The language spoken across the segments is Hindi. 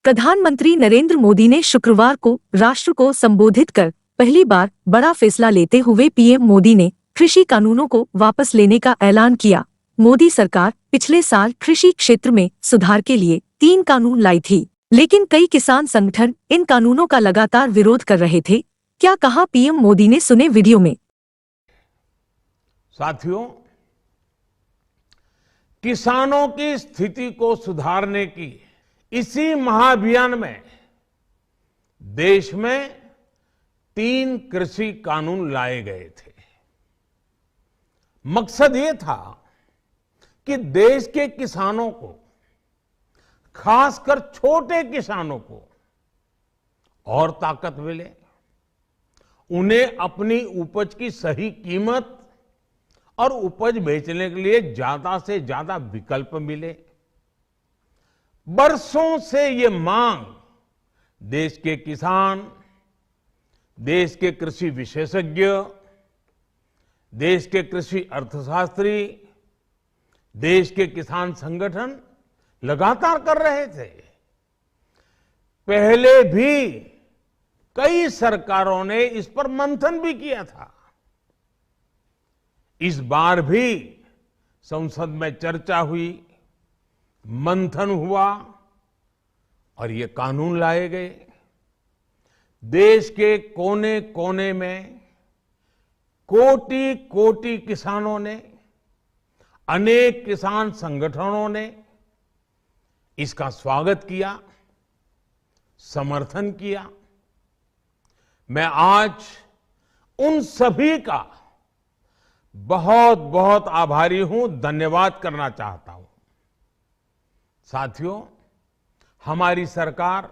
प्रधानमंत्री नरेंद्र मोदी ने शुक्रवार को राष्ट्र को संबोधित कर पहली बार बड़ा फैसला लेते हुए पीएम मोदी ने कृषि कानूनों को वापस लेने का ऐलान किया। मोदी सरकार पिछले साल कृषि क्षेत्र में सुधार के लिए 3 कानून लाई थी, लेकिन कई किसान संगठन इन कानूनों का लगातार विरोध कर रहे थे। क्या कहा पीएम मोदी ने, सुने वीडियो में। साथियों, किसानों की स्थिति को सुधारने की इसी महाअभियान में देश में 3 कृषि कानून लाए गए थे। मकसद ये था कि देश के किसानों को, खासकर छोटे किसानों को और ताकत मिले, उन्हें अपनी उपज की सही कीमत और उपज बेचने के लिए ज्यादा से ज्यादा विकल्प मिले। बरसों से ये मांग देश के किसान, देश के कृषि विशेषज्ञ, देश के कृषि अर्थशास्त्री, देश के किसान संगठन लगातार कर रहे थे। पहले भी कई सरकारों ने इस पर मंथन भी किया था। इस बार भी संसद में चर्चा हुई, मंथन हुआ और ये कानून लाए गए। देश के कोने कोने में कोटि कोटि किसानों ने, अनेक किसान संगठनों ने इसका स्वागत किया, समर्थन किया। मैं आज उन सभी का बहुत बहुत आभारी हूं, धन्यवाद करना चाहता हूं। साथियों, हमारी सरकार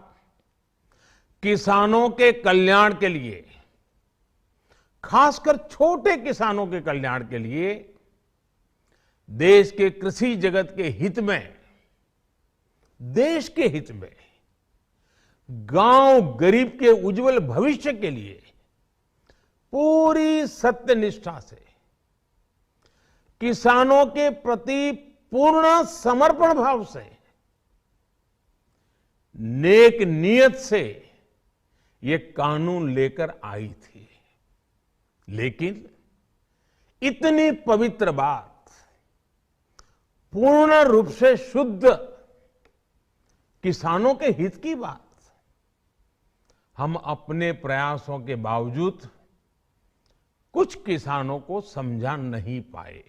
किसानों के कल्याण के लिए, खासकर छोटे किसानों के कल्याण के लिए, देश के कृषि जगत के हित में, देश के हित में, गांव गरीब के उज्जवल भविष्य के लिए पूरी सत्यनिष्ठा से, किसानों के प्रति पूर्ण समर्पण भाव से, नेक नियत से ये कानून लेकर आई थी। लेकिन इतनी पवित्र बात, पूर्ण रूप से शुद्ध किसानों के हित की बात, हम अपने प्रयासों के बावजूद कुछ किसानों को समझा नहीं पाए।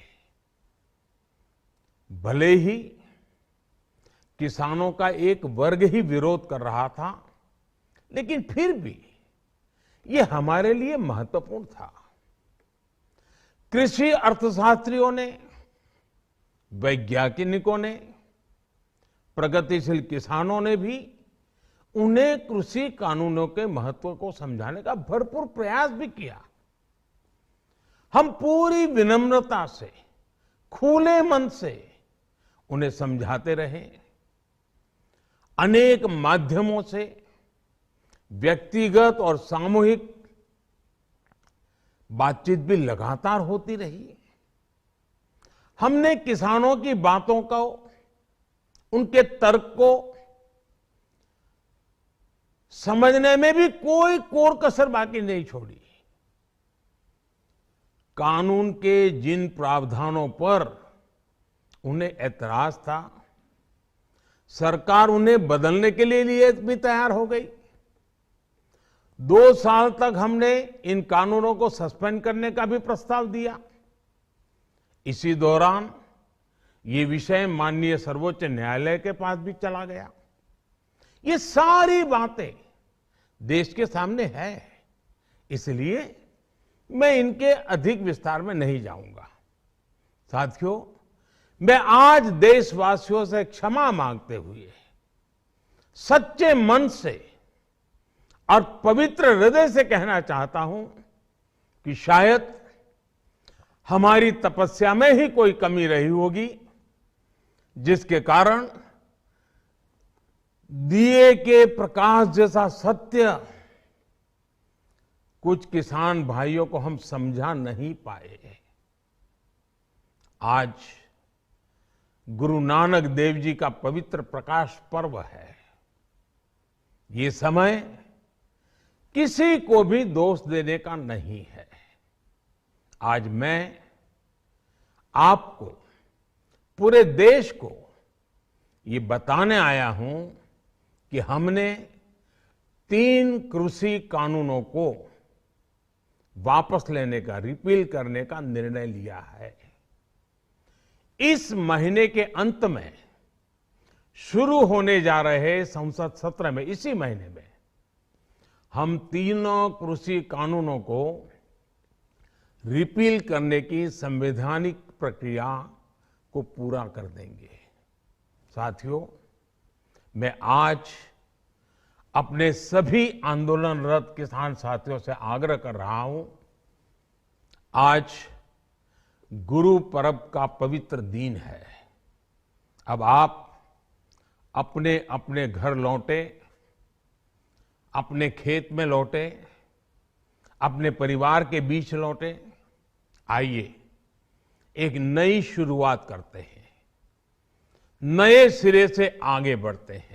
भले ही किसानों का एक वर्ग ही विरोध कर रहा था, लेकिन फिर भी ये हमारे लिए महत्वपूर्ण था। कृषि अर्थशास्त्रियों ने, वैज्ञानिकों ने, प्रगतिशील किसानों ने भी उन्हें कृषि कानूनों के महत्व को समझाने का भरपूर प्रयास भी किया। हम पूरी विनम्रता से, खुले मन से उन्हें समझाते रहे। अनेक माध्यमों से व्यक्तिगत और सामूहिक बातचीत भी लगातार होती रही। हमने किसानों की बातों को, उनके तर्क को समझने में भी कोई कोर कसर बाकी नहीं छोड़ी। कानून के जिन प्रावधानों पर उन्हें ऐतराज था, सरकार उन्हें बदलने के लिए भी तैयार हो गई। 2 साल तक हमने इन कानूनों को सस्पेंड करने का भी प्रस्ताव दिया। इसी दौरान ये विषय माननीय सर्वोच्च न्यायालय के पास भी चला गया। ये सारी बातें देश के सामने है, इसलिए मैं इनके अधिक विस्तार में नहीं जाऊंगा। साथियों, मैं आज देशवासियों से क्षमा मांगते हुए, सच्चे मन से और पवित्र हृदय से कहना चाहता हूं कि शायद हमारी तपस्या में ही कोई कमी रही होगी, जिसके कारण दिए के प्रकाश जैसा सत्य कुछ किसान भाइयों को हम समझा नहीं पाए। आज गुरु नानक देव जी का पवित्र प्रकाश पर्व है। ये समय किसी को भी दोष देने का नहीं है। आज मैं आपको, पूरे देश को ये बताने आया हूं कि हमने 3 कृषि कानूनों को वापस लेने का, रिपील करने का निर्णय लिया है। इस महीने के अंत में शुरू होने जा रहे संसद सत्र में, इसी महीने में, हम तीनों कृषि कानूनों को रिपील करने की संवैधानिक प्रक्रिया को पूरा कर देंगे। साथियों, मैं आज अपने सभी आंदोलनरत किसान साथियों से आग्रह कर रहा हूं, आज गुरु पर्व का पवित्र दिन है। अब आप अपने अपने घर लौटे, अपने खेत में लौटे, अपने परिवार के बीच लौटे। आइए एक नई शुरुआत करते हैं, नए सिरे से आगे बढ़ते हैं।